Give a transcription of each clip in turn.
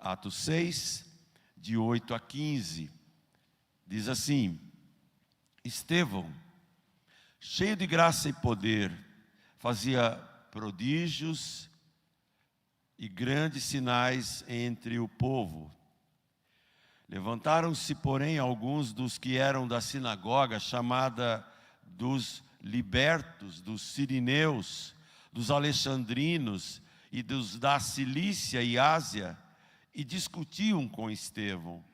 Atos 6, de 8 a 15. Diz assim: Estevão, cheio de graça e poder, fazia prodígios e grandes sinais entre o povo. Levantaram-se, porém, alguns dos que eram da sinagoga, chamada dos libertos, dos sirineus, dos alexandrinos e dos da Cilícia e Ásia, e discutiam com Estevão,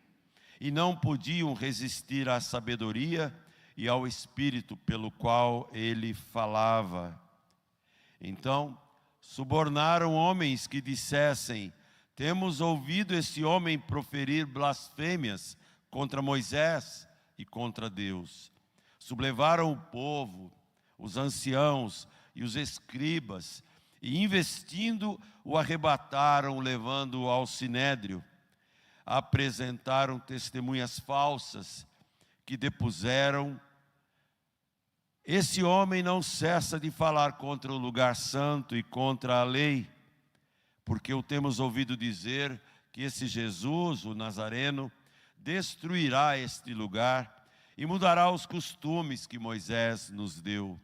e não podiam resistir à sabedoria e ao espírito pelo qual ele falava. Então, subornaram homens que dissessem: temos ouvido esse homem proferir blasfêmias contra Moisés e contra Deus. Sublevaram o povo, os anciãos e os escribas, e investindo, o arrebataram, levando-o ao sinédrio. Apresentaram testemunhas falsas, que depuseram: esse homem não cessa de falar contra o lugar santo e contra a lei, porque o temos ouvido dizer que esse Jesus, o Nazareno, destruirá este lugar e mudará os costumes que Moisés nos deu.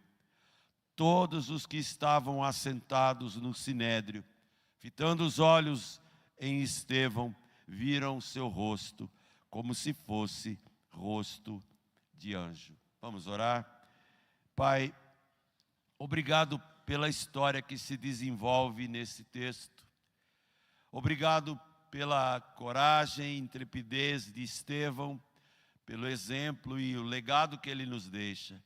Todos os que estavam assentados no sinédrio, fitando os olhos em Estevão, viram seu rosto como se fosse rosto de anjo. Vamos orar? Pai, obrigado pela história que se desenvolve nesse texto. Obrigado pela coragem e intrepidez de Estevão, pelo exemplo e o legado que ele nos deixa.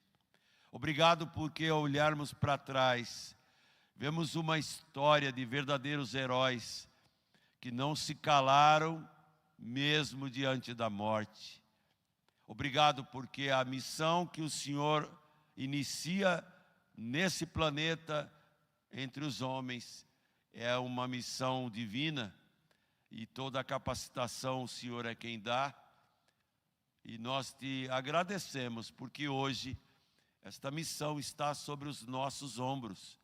Obrigado porque, ao olharmos para trás, vemos uma história de verdadeiros heróis que não se calaram mesmo diante da morte. Obrigado porque a missão que o Senhor inicia nesse planeta entre os homens é uma missão divina, e toda a capacitação o Senhor é quem dá. E nós te agradecemos porque hoje esta missão está sobre os nossos ombros.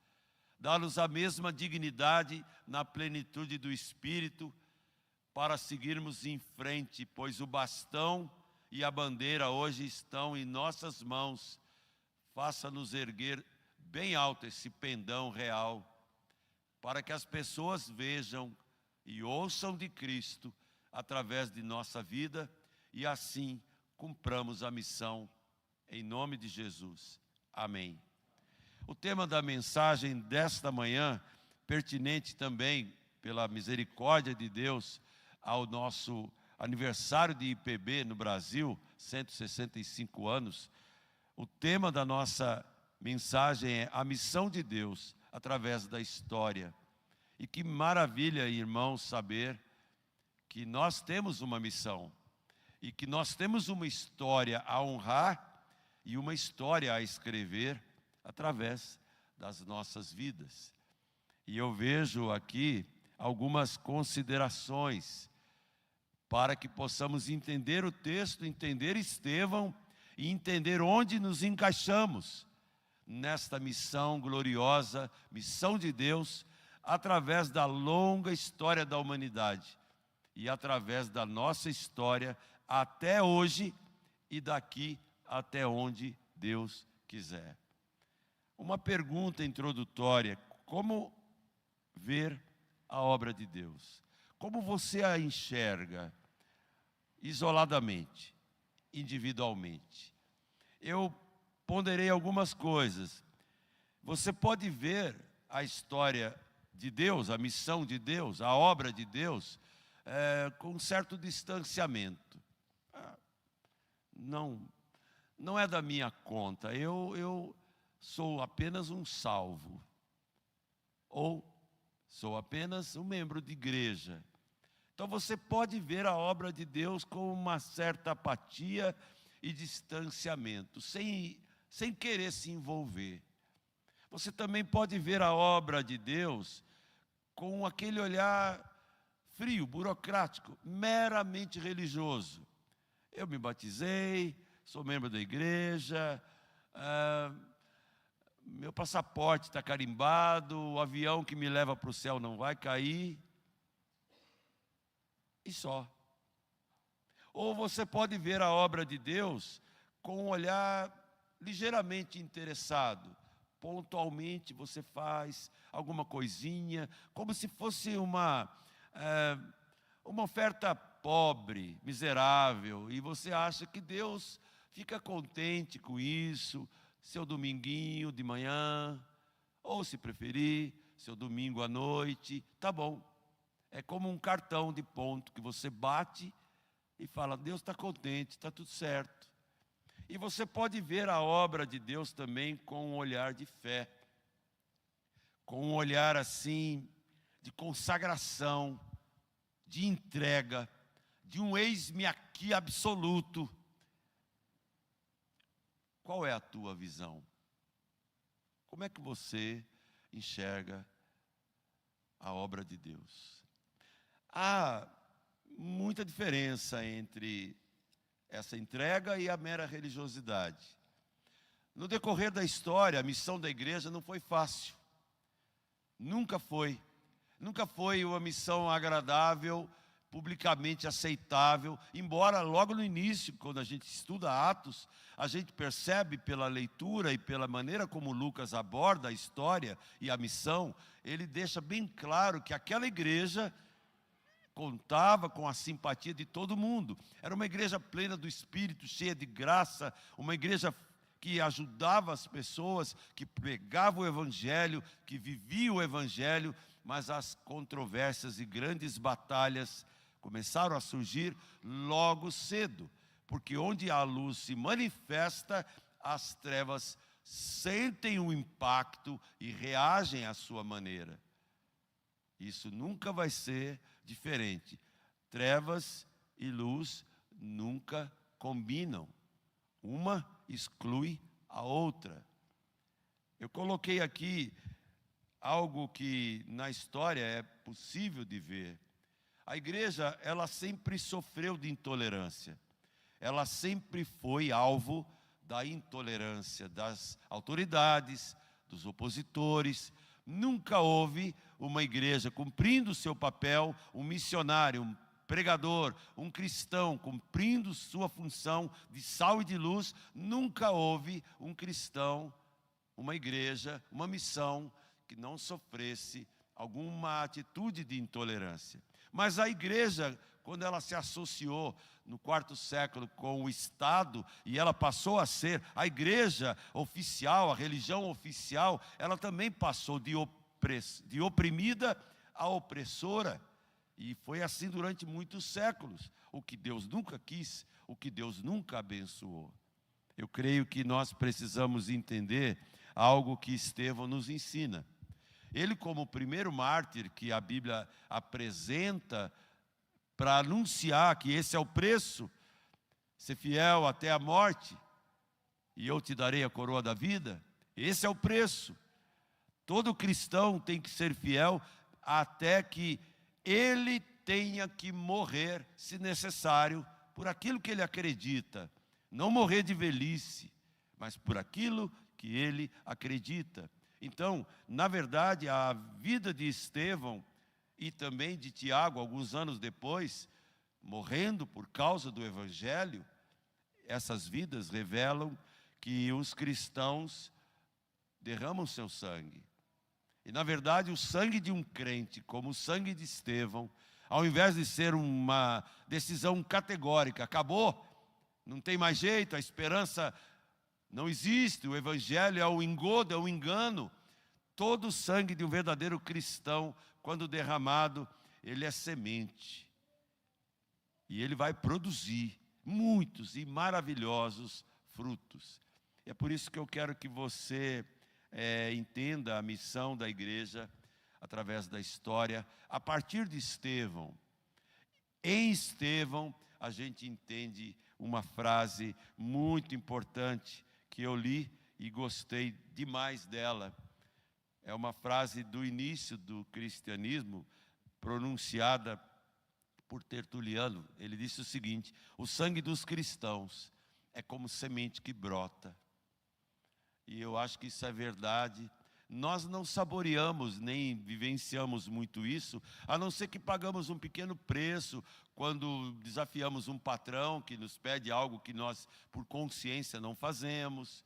Dá-nos a mesma dignidade na plenitude do Espírito para seguirmos em frente, pois o bastão e a bandeira hoje estão em nossas mãos. Faça-nos erguer bem alto esse pendão real, para que as pessoas vejam e ouçam de Cristo através de nossa vida, e assim cumpramos a missão, em nome de Jesus. Amém. O tema da mensagem desta manhã, pertinente também pela misericórdia de Deus ao nosso aniversário de IPB no Brasil, 165 anos, o tema da nossa mensagem é a missão de Deus através da história. E que maravilha, irmãos, saber que nós temos uma missão e que nós temos uma história a honrar e uma história a escrever através das nossas vidas. E eu vejo aqui algumas considerações para que possamos entender o texto, entender Estevão e entender onde nos encaixamos nesta missão gloriosa, missão de Deus, através da longa história da humanidade e através da nossa história até hoje e daqui até onde Deus quiser. Uma pergunta introdutória: como ver a obra de Deus? Como você a enxerga isoladamente, individualmente? Eu ponderei algumas coisas. Você pode ver a história de Deus, a missão de Deus, a obra de Deus, com um certo distanciamento. Não é da minha conta, eu sou apenas um salvo, ou sou apenas um membro de igreja. Então você pode ver a obra de Deus com uma certa apatia e distanciamento, sem querer se envolver. Você também pode ver a obra de Deus com aquele olhar frio, burocrático, meramente religioso. Eu me batizei, sou membro da igreja, meu passaporte está carimbado, o avião que me leva para o céu não vai cair. e só. Ou você pode ver a obra de Deus com um olhar ligeiramente interessado. Pontualmente você faz alguma coisinha, como se fosse uma oferta pobre, miserável, e você acha que Deus fica contente com isso, seu dominguinho de manhã, ou se preferir, seu domingo à noite, tá bom. É como um cartão de ponto que você bate e fala, Deus está contente, está tudo certo. E você pode ver a obra de Deus também com um olhar de fé, com um olhar assim, de consagração, de entrega, de um eis-me aqui absoluto. Qual é a tua visão? Como é que você enxerga a obra de Deus? Há muita diferença entre essa entrega e a mera religiosidade. No decorrer da história, a missão da igreja não foi fácil. Nunca foi. Nunca foi uma missão agradável, publicamente aceitável, embora logo no início, quando a gente estuda Atos, a gente percebe pela leitura e pela maneira como Lucas aborda a história e a missão, ele deixa bem claro que aquela igreja contava com a simpatia de todo mundo. Era uma igreja plena do Espírito, cheia de graça, uma igreja que ajudava as pessoas, que pregava o Evangelho, que vivia o Evangelho, mas as controvérsias e grandes batalhas começaram a surgir logo cedo, porque onde a luz se manifesta, as trevas sentem o impacto e reagem à sua maneira. Isso nunca vai ser diferente. Trevas e luz nunca combinam. Uma exclui a outra. Eu coloquei aqui algo que na história é possível de ver. A igreja, ela sempre sofreu de intolerância. Ela sempre foi alvo da intolerância das autoridades, dos opositores. Nunca houve uma igreja cumprindo o seu papel, um missionário, um pregador, um cristão cumprindo sua função de sal e de luz. Nunca houve um cristão, uma igreja, uma missão que não sofresse alguma atitude de intolerância. Mas a igreja, quando ela se associou no quarto século com o Estado, e ela passou a ser a igreja oficial, a religião oficial, ela também passou de oprimida a opressora. E foi assim durante muitos séculos, o que Deus nunca quis, o que Deus nunca abençoou. Eu creio que nós precisamos entender algo que Estevão nos ensina. Ele, como o primeiro mártir que a Bíblia apresenta para anunciar que esse é o preço, ser fiel até a morte, e eu te darei a coroa da vida, esse é o preço. Todo cristão tem que ser fiel até que ele tenha que morrer, se necessário, por aquilo que ele acredita. Não morrer de velhice, mas por aquilo que ele acredita. Então, na verdade, a vida de Estevão e também de Tiago, alguns anos depois, morrendo por causa do Evangelho, essas vidas revelam que os cristãos derramam seu sangue. E, na verdade, o sangue de um crente, como o sangue de Estevão, ao invés de ser uma decisão categórica, acabou, não tem mais jeito, a esperança não existe, o Evangelho é o engodo, é o engano. Todo o sangue de um verdadeiro cristão, quando derramado, ele é semente. E ele vai produzir muitos e maravilhosos frutos. É por isso que eu quero que você entenda a missão da igreja através da história, a partir de Estevão. Em Estevão, a gente entende uma frase muito importante que eu li e gostei demais dela. É uma frase do início do cristianismo, pronunciada por Tertuliano. Ele disse o seguinte: o sangue dos cristãos é como semente que brota. E eu acho que isso é verdade Nós não saboreamos nem vivenciamos muito isso, a não ser que pagamos um pequeno preço quando desafiamos um patrão que nos pede algo que nós, por consciência, não fazemos,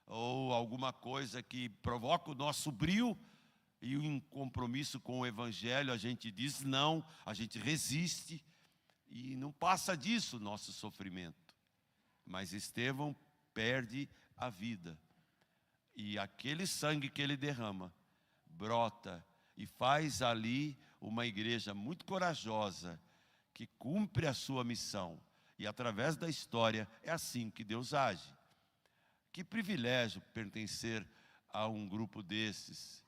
ou alguma coisa que provoca o nosso brio, e em compromisso com o Evangelho a gente diz não, a gente resiste, e não passa disso o nosso sofrimento. Mas Estevão perde a vida. E aquele sangue que ele derrama, brota e faz ali uma igreja muito corajosa, que cumpre a sua missão. E através da história, é assim que Deus age. Que privilégio pertencer a um grupo desses.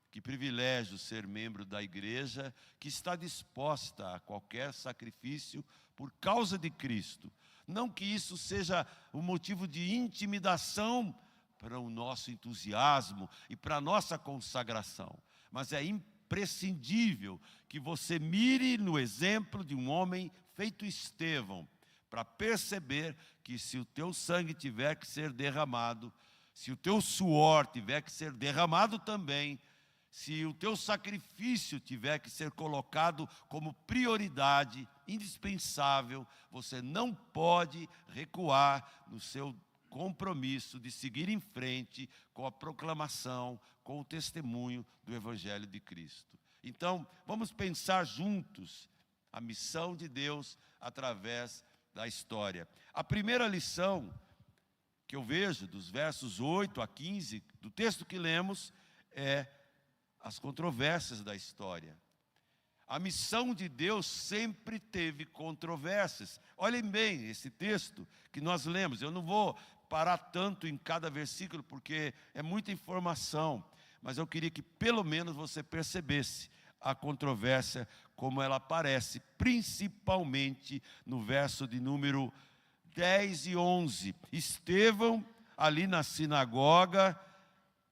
Que privilégio ser membro da igreja que está disposta a qualquer sacrifício por causa de Cristo. Não que isso seja um motivo de intimidação para o nosso entusiasmo e para a nossa consagração, mas é imprescindível que você mire no exemplo de um homem feito Estevão, para perceber que se o teu sangue tiver que ser derramado, se o teu suor tiver que ser derramado também, se o teu sacrifício tiver que ser colocado como prioridade indispensável, você não pode recuar no seu compromisso de seguir em frente com a proclamação, com o testemunho do Evangelho de Cristo. Então, vamos pensar juntos a missão de Deus através da história. A primeira lição que eu vejo dos versos 8 a 15 do texto que lemos é as controvérsias da história. A missão de Deus sempre teve controvérsias. Olhem bem esse texto que nós lemos. Eu não vou parar tanto em cada versículo, porque é muita informação. Mas eu queria que pelo menos você percebesse a controvérsia como ela aparece, principalmente no verso de número 10 e 11. Estevão, ali na sinagoga,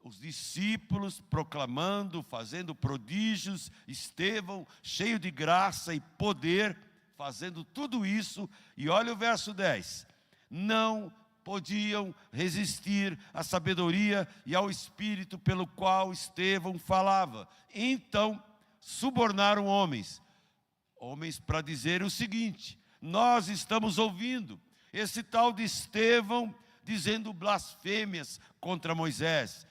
os discípulos proclamando, fazendo prodígios, Estevão cheio de graça e poder, fazendo tudo isso. E olha o verso 10. Não podiam resistir à sabedoria e ao espírito pelo qual Estevão falava. Então, subornaram homens para dizer o seguinte: nós estamos ouvindo esse tal de Estevão dizendo blasfêmias contra Moisés,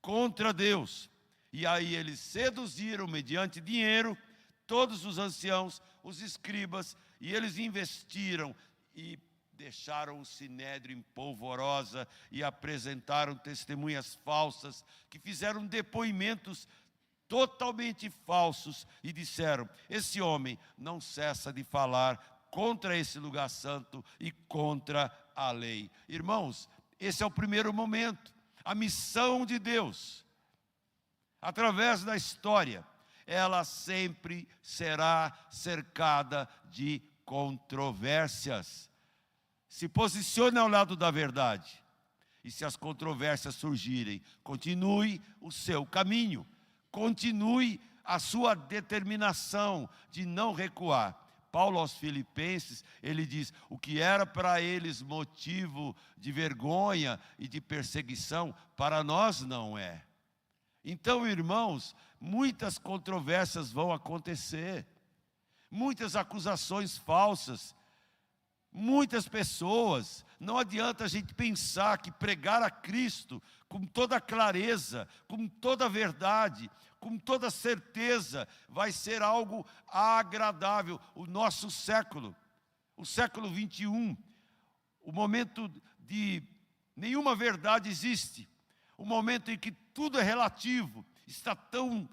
contra Deus. E aí eles seduziram, mediante dinheiro, todos os anciãos, os escribas, e eles investiram e deixaram o sinédrio em polvorosa e apresentaram testemunhas falsas, que fizeram depoimentos totalmente falsos e disseram: esse homem não cessa de falar contra esse lugar santo e contra a lei. Irmãos, esse é o primeiro momento. A missão de Deus, através da história, ela sempre será cercada de controvérsias. Se posicione ao lado da verdade. E se as controvérsias surgirem, continue o seu caminho. Continue a sua determinação de não recuar. Paulo aos Filipenses, ele diz: o que era para eles motivo de vergonha e de perseguição, para nós não é. Então, irmãos, muitas controvérsias vão acontecer, muitas acusações falsas, muitas pessoas. Não adianta a gente pensar que pregar a Cristo com toda clareza, com toda verdade, com toda certeza, vai ser algo agradável. O nosso século, o século 21, o momento de nenhuma verdade existe, o momento em que tudo é relativo, está tão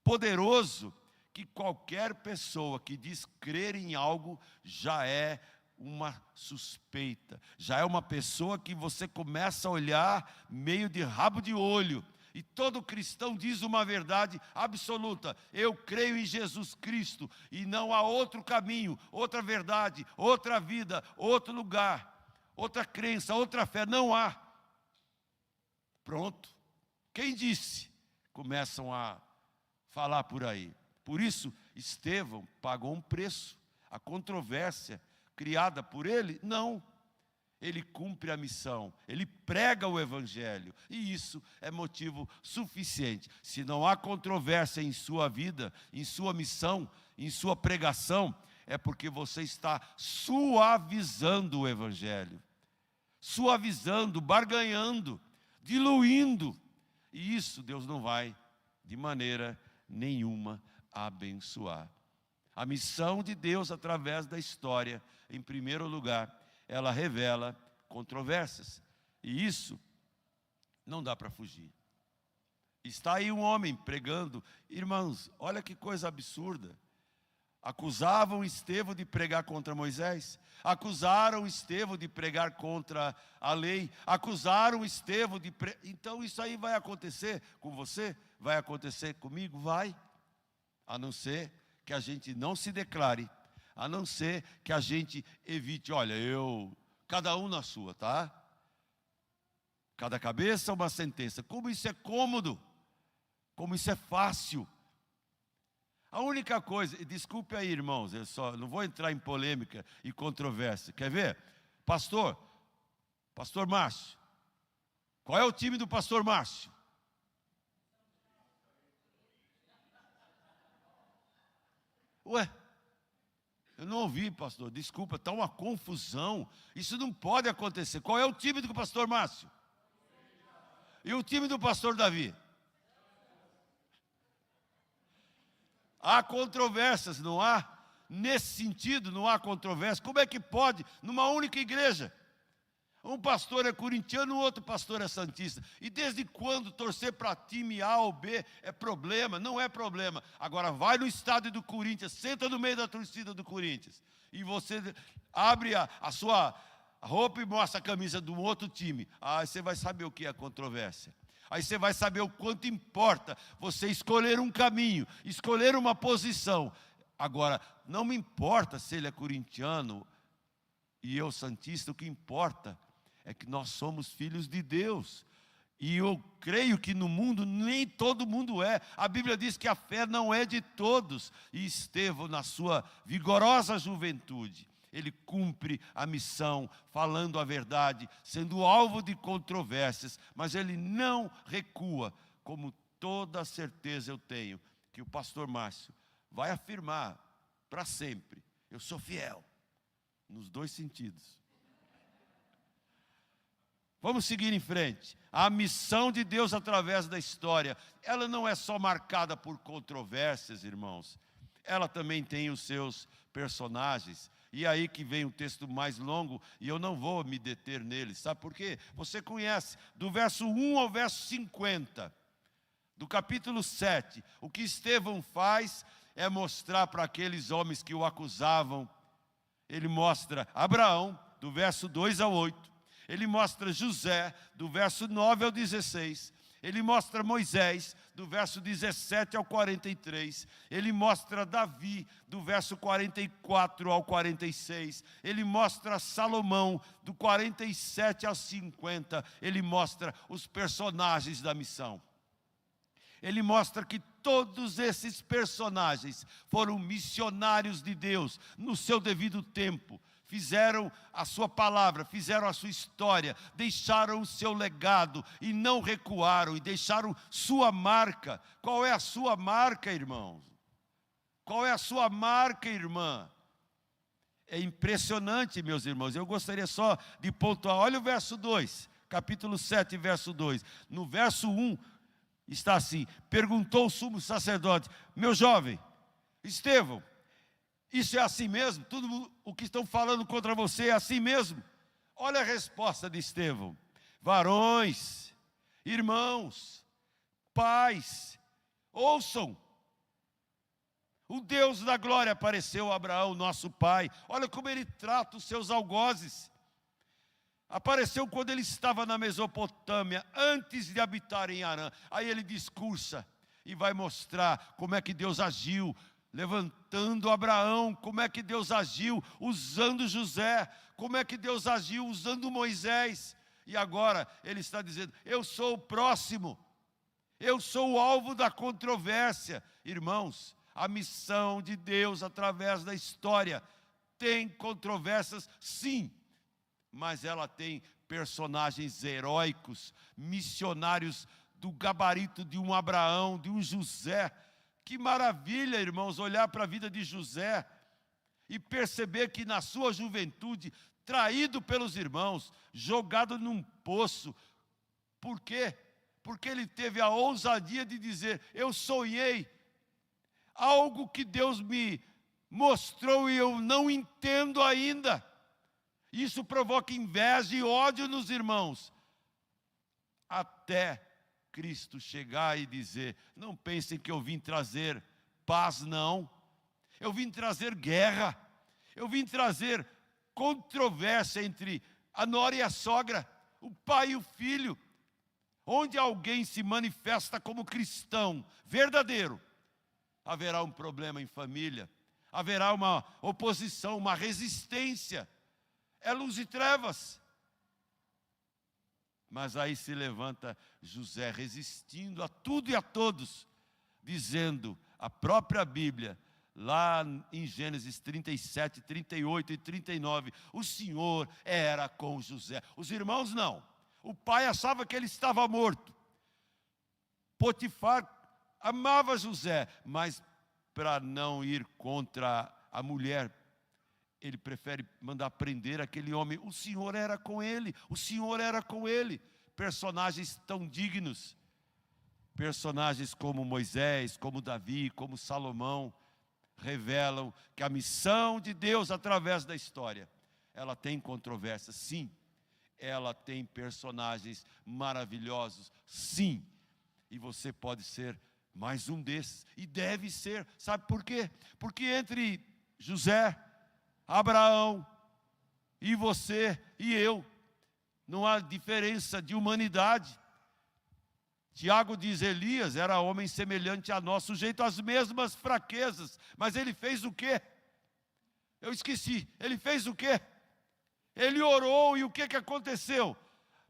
poderoso que qualquer pessoa que diz crer em algo já é uma suspeita, já é uma pessoa que você começa a olhar meio de rabo de olho. E todo cristão diz uma verdade absoluta: eu creio em Jesus Cristo e não há outro caminho, outra verdade, outra vida, outro lugar, outra crença, outra fé, não há. Pronto. Quem disse? Começam a falar por aí. Por isso, Estevão pagou um preço. A controvérsia criada por ele, não. ele cumpre a missão, ele prega o evangelho, e isso é motivo suficiente. Se não há controvérsia em sua vida, em sua missão, em sua pregação, é porque você está suavizando o evangelho, suavizando, barganhando, diluindo, e isso Deus não vai de maneira nenhuma abençoar. A missão de Deus através da história, em primeiro lugar, ela revela controvérsias. E isso não dá para fugir. Está aí um homem pregando. Irmãos, olha que coisa absurda. Acusavam Estevão de pregar contra Moisés. Acusaram Estevão de pregar contra a lei. Acusaram Estevão de... Então isso aí vai acontecer com você? Vai acontecer comigo? Vai. A não ser que a gente não se declare, a não ser que a gente evite, olha, cada um na sua, tá? Cada cabeça uma sentença. Como isso é cômodo, como isso é fácil. A única coisa, desculpe aí, irmãos, eu só não vou entrar em polêmica e controvérsia. Quer ver? Pastor Márcio, qual é o time do pastor Márcio? Ué, eu não ouvi, pastor, desculpa, está uma confusão, isso não pode acontecer. Qual é o time do pastor Márcio? E o time do pastor Davi? Há controvérsias, não há? Nesse sentido, não há controvérsia. Como é que pode, numa única igreja, um pastor é corintiano, o outro pastor é santista? E desde quando torcer para time A ou B é problema? Não é problema. Agora vai no estádio do Corinthians, senta no meio da torcida do Corinthians, e você abre a sua roupa e mostra a camisa do outro time. Aí você vai saber o que é controvérsia. Aí você vai saber o quanto importa você escolher um caminho, escolher uma posição. Agora, não me importa se ele é corintiano e eu santista, o que importa é que nós somos filhos de Deus. E eu creio que no mundo nem todo mundo é. A Bíblia diz que a fé não é de todos. E Estevão, na sua vigorosa juventude, ele cumpre a missão, falando a verdade, sendo alvo de controvérsias, mas ele não recua, como toda certeza eu tenho, que o pastor Márcio vai afirmar para sempre: eu sou fiel, nos dois sentidos. Vamos seguir em frente. A missão de Deus através da história, ela não é só marcada por controvérsias, irmãos. Ela também tem os seus personagens. E aí que vem um texto mais longo, e eu não vou me deter nele. Sabe por quê? Você conhece, do verso 1 ao verso 50, do capítulo 7, o que Estevão faz é mostrar para aqueles homens que o acusavam. Ele mostra Abraão, do verso 2 ao 8. Ele mostra José, do verso 9 ao 16. Ele mostra Moisés, do verso 17 ao 43. Ele mostra Davi, do verso 44 ao 46. Ele mostra Salomão, do 47 ao 50. Ele mostra os personagens da missão. Ele mostra que todos esses personagens foram missionários de Deus no seu devido tempo. Fizeram a sua palavra, fizeram a sua história, deixaram o seu legado e não recuaram, e deixaram sua marca. Qual é a sua marca, irmãos? Qual é a sua marca, irmã? É impressionante, meus irmãos. Eu gostaria só de pontuar. Olha o verso 2, capítulo 7, verso 2. No verso 1 está assim: perguntou o sumo sacerdote: meu jovem, Estevão, isso é assim mesmo? Tudo o que estão falando contra você é assim mesmo? Olha a resposta de Estevão: varões, irmãos, pais, ouçam. O Deus da glória apareceu a Abraão, nosso pai. Olha como ele trata os seus algozes. Apareceu quando ele estava na Mesopotâmia, antes de habitar em Harã. Aí ele discursa e vai mostrar como é que Deus agiu, levantando Abraão, como é que Deus agiu usando José, como é que Deus agiu usando Moisés. E agora ele está dizendo: eu sou o próximo, eu sou o alvo da controvérsia. Irmãos, a missão de Deus através da história tem controvérsias, sim. mas ela tem personagens heróicos, missionários do gabarito de um Abraão, de um José. Que maravilha, irmãos, olhar para a vida de José e perceber que na sua juventude, traído pelos irmãos, jogado num poço. Por quê? Porque ele teve a ousadia de dizer: eu sonhei algo que Deus me mostrou e eu não entendo ainda. Isso provoca inveja e ódio nos irmãos. Até Cristo chegar e dizer: não pensem que eu vim trazer paz, não. Eu vim trazer guerra. Eu vim trazer controvérsia entre a nora e a sogra, o pai e o filho. Onde alguém se manifesta como cristão verdadeiro, haverá um problema em família, haverá uma oposição, uma resistência. É luz e trevas. Mas aí se levanta José resistindo a tudo e a todos, dizendo a própria Bíblia, lá em Gênesis 37, 38 e 39, o Senhor era com José. Os irmãos não. O pai achava que ele estava morto. Potifar amava José, mas para não ir contra a mulher, ele prefere mandar prender aquele homem. O Senhor era com ele, o Senhor era com ele. Personagens tão dignos, personagens como Moisés, como Davi, como Salomão, revelam que a missão de Deus através da história, ela tem controvérsias, sim. Ela tem personagens maravilhosos, sim. E você pode ser mais um desses, e deve ser. Sabe por quê? Porque entre José, Abraão e você e eu, não há diferença de humanidade. Tiago diz: Elias era homem semelhante a nós, sujeito às mesmas fraquezas, mas ele fez o quê? Eu esqueci, ele fez o quê? Ele orou e o que aconteceu?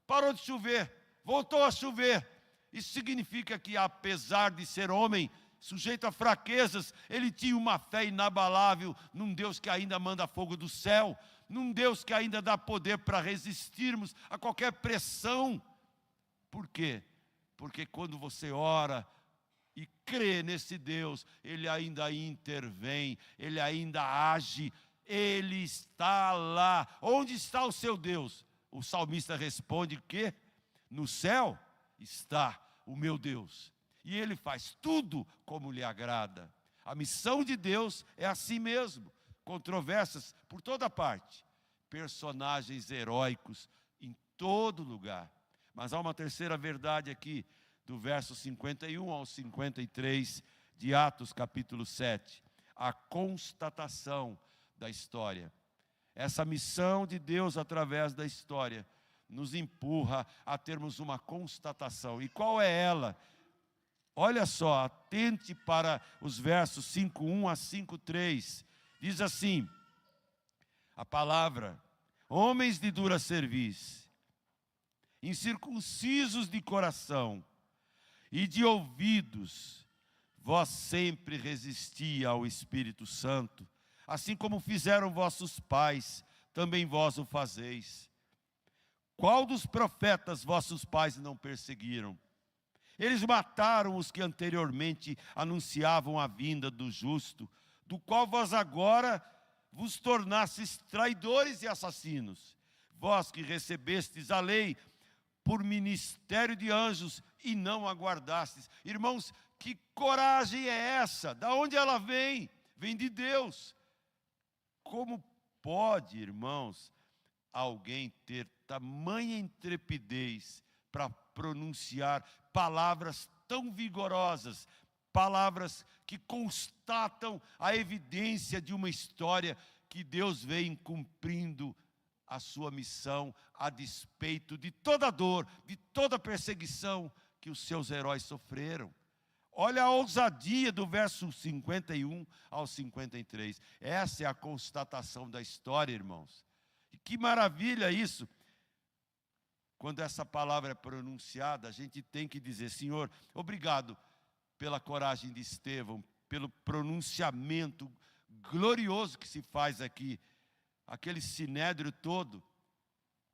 Parou de chover, voltou a chover. Isso significa que apesar de ser homem, sujeito a fraquezas, ele tinha uma fé inabalável num Deus que ainda manda fogo do céu, num Deus que ainda dá poder para resistirmos a qualquer pressão. Por quê? Porque quando você ora e crê nesse Deus, Ele ainda intervém, Ele ainda age, Ele está lá. Onde está o seu Deus? O salmista responde que no céu está o meu Deus. E Ele faz tudo como lhe agrada. A missão de Deus é assim mesmo. Controvérsias por toda parte. Personagens heróicos em todo lugar. Mas há uma terceira verdade aqui, do verso 51 ao 53 de Atos capítulo 7. A constatação da história. Essa missão de Deus através da história nos empurra a termos uma constatação. E qual é ela? Olha só, atente para os versos 5:1 a 5:3. Diz assim, a palavra: homens de dura cerviz, incircuncisos de coração e de ouvidos, vós sempre resistia ao Espírito Santo, assim como fizeram vossos pais, também vós o fazeis. Qual dos profetas vossos pais não perseguiram? Eles mataram os que anteriormente anunciavam a vinda do justo, do qual vós agora vos tornastes traidores e assassinos. Vós que recebestes a lei por ministério de anjos e não aguardastes. Irmãos, que coragem é essa? Da onde ela vem? Vem de Deus. Como pode, irmãos, alguém ter tamanha intrepidez para pronunciar palavras tão vigorosas, palavras que constatam a evidência de uma história que Deus vem cumprindo a sua missão a despeito de toda dor, de toda perseguição que os seus heróis sofreram? Olha a ousadia do verso 51 ao 53. Essa é a constatação da história, irmãos. E que maravilha isso! Quando essa palavra é pronunciada, a gente tem que dizer: Senhor, obrigado pela coragem de Estevão, pelo pronunciamento glorioso que se faz aqui, aquele sinédrio todo,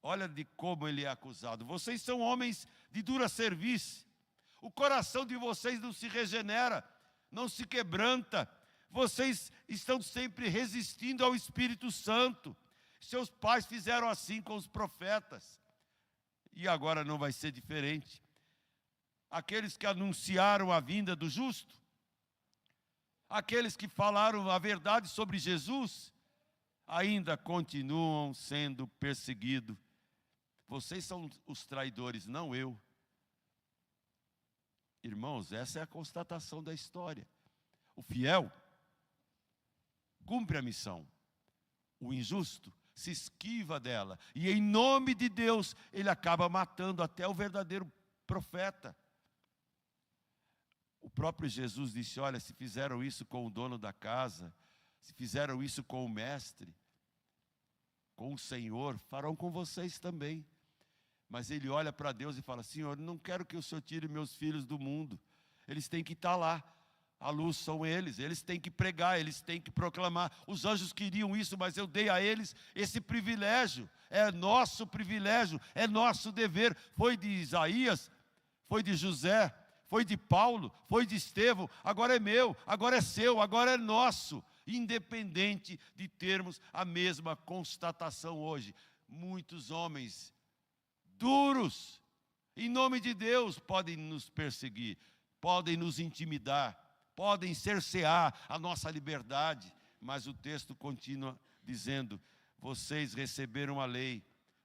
Olha de como ele é acusado. Vocês são homens de dura cerviz. O coração de vocês não se regenera, não se quebranta. Vocês estão sempre resistindo ao Espírito Santo. Seus pais fizeram assim com os profetas. E agora não vai ser diferente. Aqueles que anunciaram a vinda do justo, aqueles que falaram a verdade sobre Jesus, ainda continuam sendo perseguidos. Vocês são os traidores, não eu. Irmãos, essa é a constatação da história. O fiel cumpre a missão. O injusto se esquiva dela. E em nome de Deus, ele acaba matando até o verdadeiro profeta. O próprio Jesus disse, olha, se fizeram isso com o dono da casa, se fizeram isso com o mestre, com o Senhor, farão com vocês também. Mas ele olha para Deus e fala, Senhor, não quero que o Senhor tire meus filhos do mundo. Eles têm que estar lá. A luz são eles têm que pregar, eles têm que proclamar. Os anjos queriam isso, mas eu dei a eles esse privilégio. É nosso privilégio, é nosso dever. Foi de Isaías, foi de José, foi de Paulo, foi de Estevão. Agora é meu, agora é seu, agora é nosso. Independente de termos a mesma constatação hoje. Muitos homens duros, em nome de Deus, podem nos perseguir, podem nos intimidar, podem cercear a nossa liberdade, mas o texto continua dizendo, vocês receberam a lei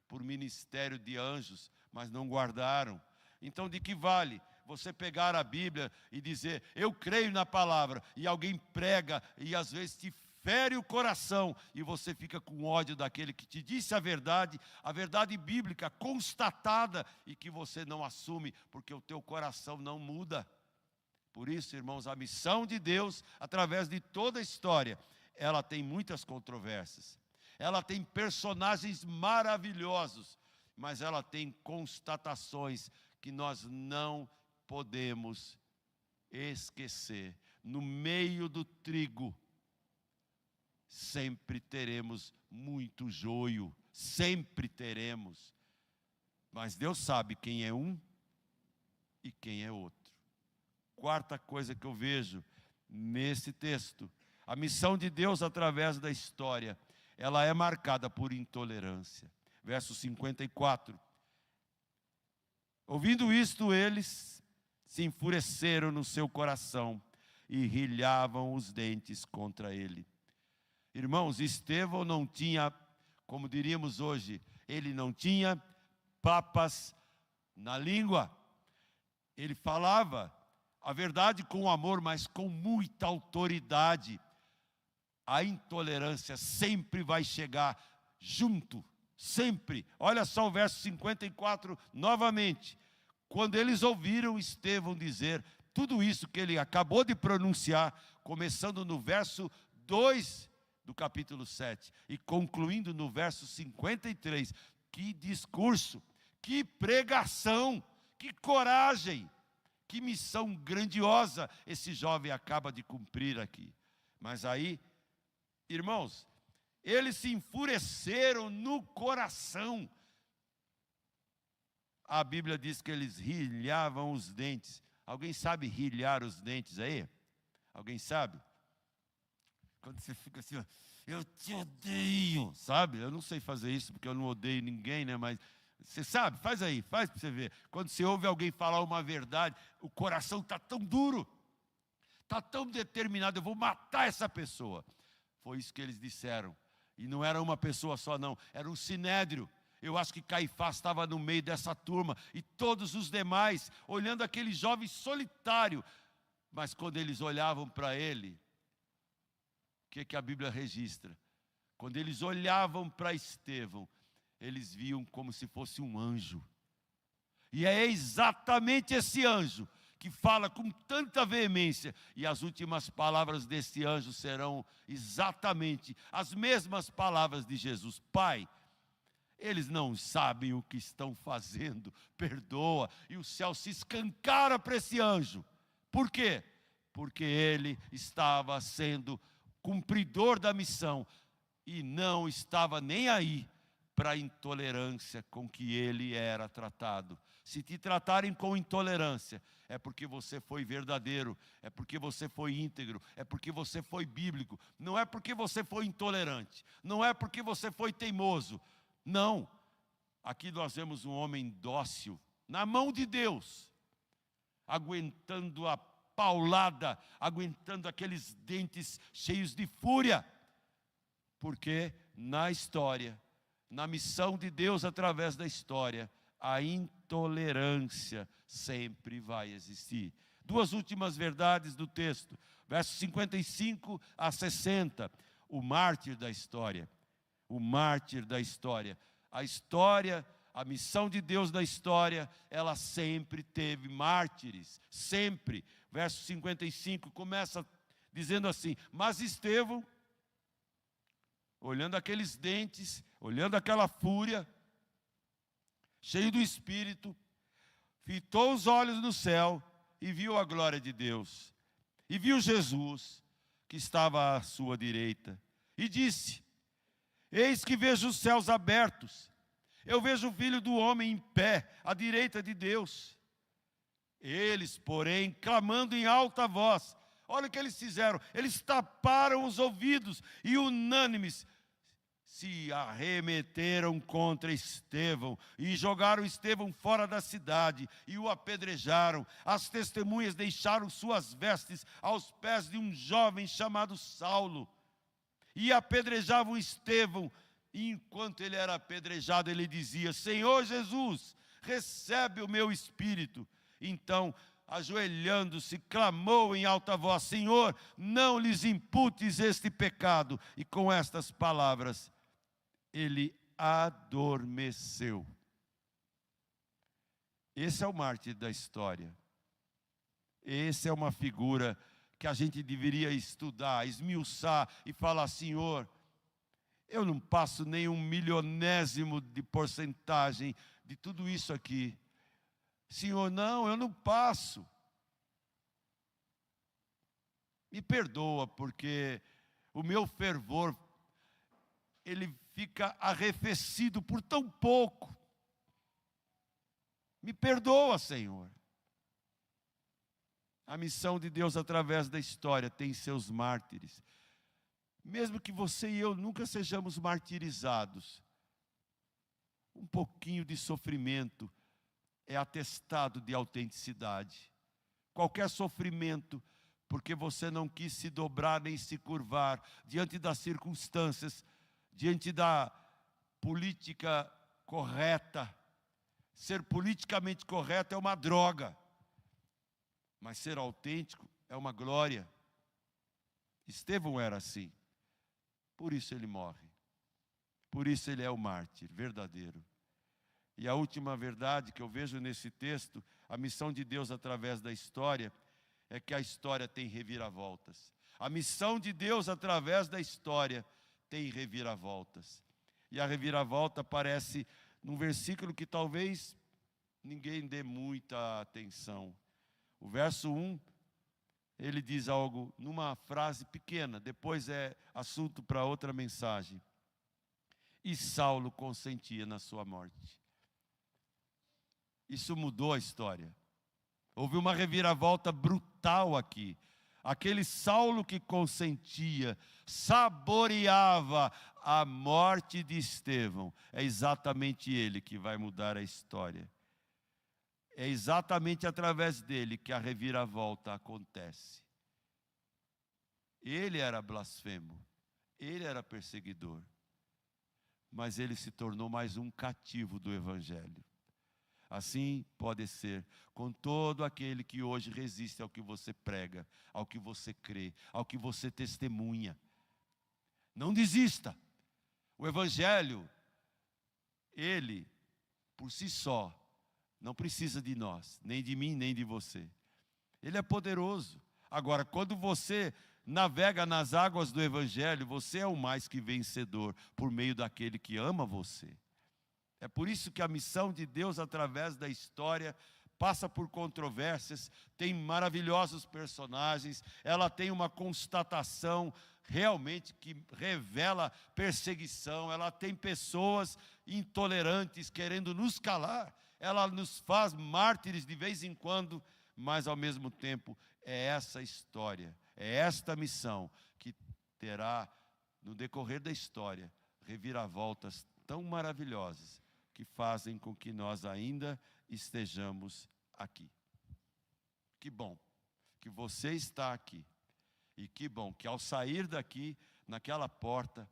por ministério de anjos, mas não guardaram. Então de que vale você pegar a Bíblia e dizer, eu creio na palavra, e alguém prega e às vezes te fere o coração, e você fica com ódio daquele que te disse a verdade bíblica, constatada, e que você não assume, porque o teu coração não muda. Por isso, irmãos, a missão de Deus, através de toda a história, ela tem muitas controvérsias, ela tem personagens maravilhosos, mas ela tem constatações que nós não podemos esquecer. No meio do trigo, sempre teremos muito joio, sempre teremos. Mas Deus sabe quem é um e quem é outro. Quarta coisa que eu vejo nesse texto, a missão de Deus através da história, ela é marcada por intolerância. Verso 54. Ouvindo isto, eles se enfureceram no seu coração e rilhavam os dentes contra ele. Irmãos, Estevão não tinha, como diríamos hoje, ele não tinha papas na língua. Ele falava a verdade com amor, mas com muita autoridade. A intolerância sempre vai chegar junto, sempre. Olha só o verso 54 novamente. Quando eles ouviram Estevão dizer tudo isso que ele acabou de pronunciar, começando no verso 2 do capítulo 7 e concluindo no verso 53, que discurso, que pregação, que coragem, que missão grandiosa esse jovem acaba de cumprir aqui. Mas aí, irmãos, eles se enfureceram no coração. A Bíblia diz que eles rilhavam os dentes. Alguém sabe rilhar os dentes aí? Alguém sabe? Quando você fica assim, ó, eu te odeio, sabe? Eu não sei fazer isso porque eu não odeio ninguém, né? Mas você sabe, faz aí, faz para você ver. Quando você ouve alguém falar uma verdade, o coração está tão duro, está tão determinado, eu vou matar essa pessoa. Foi isso que eles disseram. E não era uma pessoa só não, era um sinédrio. Eu acho que Caifás estava no meio dessa turma, e todos os demais, olhando aquele jovem solitário. Mas quando eles olhavam para ele, o que a Bíblia registra? Quando eles olhavam para Estevão, eles viam como se fosse um anjo. E é exatamente esse anjo que fala com tanta veemência, e as últimas palavras desse anjo serão exatamente as mesmas palavras de Jesus. Pai, eles não sabem o que estão fazendo, perdoa. E o céu se escancara para esse anjo. Por quê? Porque ele estava sendo cumpridor da missão e não estava nem aí para a intolerância com que ele era tratado. Se te tratarem com intolerância, é porque você foi verdadeiro, é porque você foi íntegro, é porque você foi bíblico, não é porque você foi intolerante, não é porque você foi teimoso, não. Aqui nós vemos um homem dócil, na mão de Deus, aguentando a paulada, aguentando aqueles dentes cheios de fúria, porque na história, na missão de Deus através da história, a intolerância sempre vai existir. Duas últimas verdades do texto, versos 55 a 60, o mártir da história. O mártir da história. A história, a missão de Deus na história, ela sempre teve mártires, sempre. Verso 55 começa dizendo assim: mas Estevão, olhando aqueles dentes, olhando aquela fúria, cheio do Espírito, fitou os olhos no céu e viu a glória de Deus. E viu Jesus, que estava à sua direita, e disse: eis que vejo os céus abertos, eu vejo o Filho do Homem em pé, à direita de Deus. Eles, porém, clamando em alta voz, olha o que eles fizeram, eles taparam os ouvidos e unânimes se arremeteram contra Estevão e jogaram Estevão fora da cidade e o apedrejaram. As testemunhas deixaram suas vestes aos pés de um jovem chamado Saulo e apedrejavam Estevão. E enquanto ele era apedrejado, ele dizia: Senhor Jesus, recebe o meu espírito. Então, ajoelhando-se, clamou em alta voz: Senhor, não lhes imputes este pecado. E com estas palavras, ele adormeceu. Esse é o mártir da história. Essa é uma figura que a gente deveria estudar, esmiuçar e falar: Senhor, eu não passo nem 1/1000º de porcentagem de tudo isso aqui. Senhor, não, eu não passo. Me perdoa, porque o meu fervor, ele fica arrefecido por tão pouco. Me perdoa, Senhor. A missão de Deus através da história tem seus mártires. Mesmo que você e eu nunca sejamos martirizados, um pouquinho de sofrimento é atestado de autenticidade. Qualquer sofrimento, porque você não quis se dobrar nem se curvar diante das circunstâncias, diante da política correta. Ser politicamente correto é uma droga, mas ser autêntico é uma glória. Estevão era assim, por isso ele morre, por isso ele é o mártir verdadeiro. E a última verdade que eu vejo nesse texto, a missão de Deus através da história, é que a história tem reviravoltas. A missão de Deus através da história tem reviravoltas. E a reviravolta aparece num versículo que talvez ninguém dê muita atenção. O verso 1, ele diz algo numa frase pequena, depois é assunto para outra mensagem. E Saulo consentia na sua morte. Isso mudou a história. Houve uma reviravolta brutal aqui. Aquele Saulo que consentia, saboreava a morte de Estevão. É exatamente ele que vai mudar a história. É exatamente através dele que a reviravolta acontece. Ele era blasfemo, ele era perseguidor, mas ele se tornou mais um cativo do Evangelho. Assim pode ser com todo aquele que hoje resiste ao que você prega, ao que você crê, ao que você testemunha. Não desista. O Evangelho, ele, por si só, não precisa de nós, nem de mim, nem de você. Ele é poderoso. Agora, quando você navega nas águas do Evangelho, você é o mais que vencedor, por meio daquele que ama você. É por isso que a missão de Deus através da história passa por controvérsias, tem maravilhosos personagens, ela tem uma constatação realmente que revela perseguição, ela tem pessoas intolerantes querendo nos calar, ela nos faz mártires de vez em quando, mas ao mesmo tempo é essa história, é esta missão que terá no decorrer da história reviravoltas tão maravilhosas que fazem com que nós ainda estejamos aqui. Que bom que você está aqui. E que bom que ao sair daqui, naquela porta,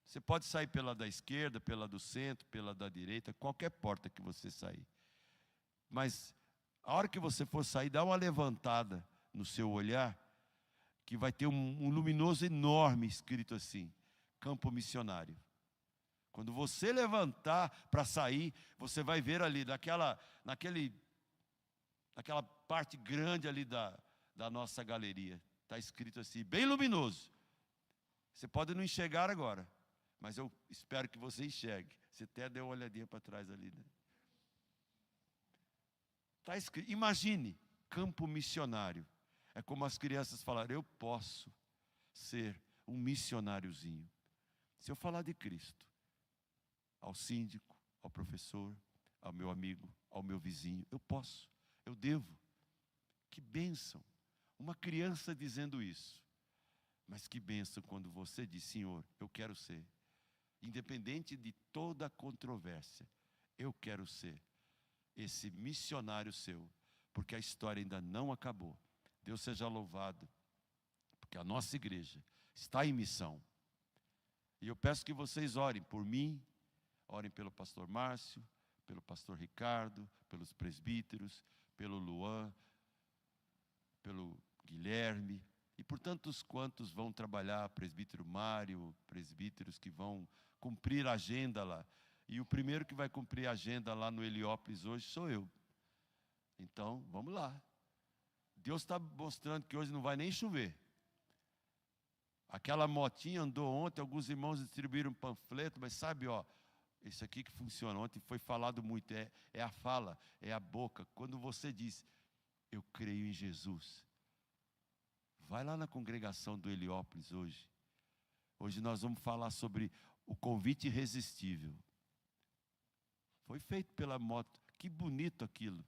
você pode sair pela da esquerda, pela do centro, pela da direita, qualquer porta que você sair. Mas a hora que você for sair, dá uma levantada no seu olhar, que vai ter um luminoso enorme escrito assim, Campo Missionário. Quando você levantar para sair, você vai ver ali, naquela parte grande ali da nossa galeria, está escrito assim, bem luminoso. Você pode não enxergar agora, mas eu espero que você enxergue. Você até deu uma olhadinha para trás ali, né? Está escrito, imagine, campo missionário. É como as crianças falaram, eu posso ser um missionáriozinho. Se eu falar de Cristo, ao síndico, ao professor, ao meu amigo, ao meu vizinho, eu posso, eu devo. Que bênção, uma criança dizendo isso. Mas que bênção quando você diz, Senhor, eu quero ser, independente de toda a controvérsia, eu quero ser esse missionário seu, porque a história ainda não acabou. Deus seja louvado, porque a nossa igreja está em missão. E eu peço que vocês orem por mim, orem pelo pastor Márcio, pelo pastor Ricardo, pelos presbíteros, pelo Luan, pelo Guilherme, e por tantos quantos vão trabalhar, presbítero Mário, presbíteros que vão cumprir a agenda lá. E o primeiro que vai cumprir a agenda lá no Heliópolis hoje sou eu. Então, vamos lá. Deus está mostrando que hoje não vai nem chover. Aquela motinha andou ontem, alguns irmãos distribuíram um panfleto, mas sabe, ó, isso aqui que funciona. Ontem foi falado muito, é a fala, é a boca. Quando você diz, eu creio em Jesus. Vai lá na congregação do Heliópolis hoje. Hoje nós vamos falar sobre o convite irresistível. Foi feito pela moto. Que bonito aquilo.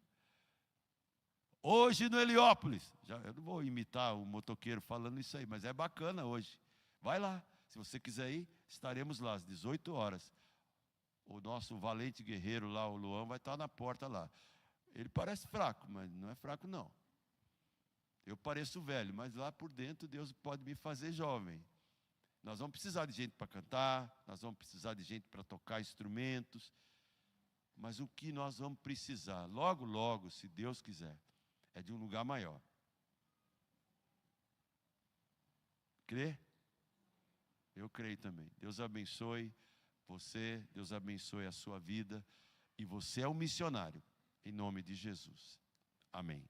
Hoje no Heliópolis. Eu não vou imitar o motoqueiro falando isso aí, mas é bacana hoje. Vai lá. Se você quiser ir, estaremos lá às 18 horas. O nosso valente guerreiro lá, o Luan, vai estar na porta lá. Ele parece fraco, mas não é fraco não. Eu pareço velho, mas lá por dentro Deus pode me fazer jovem. Nós vamos precisar de gente para cantar, nós vamos precisar de gente para tocar instrumentos. Mas o que nós vamos precisar, logo, logo, se Deus quiser, é de um lugar maior. Crê? Eu creio também. Deus abençoe você, Deus abençoe a sua vida. E você é um missionário, em nome de Jesus. Amém.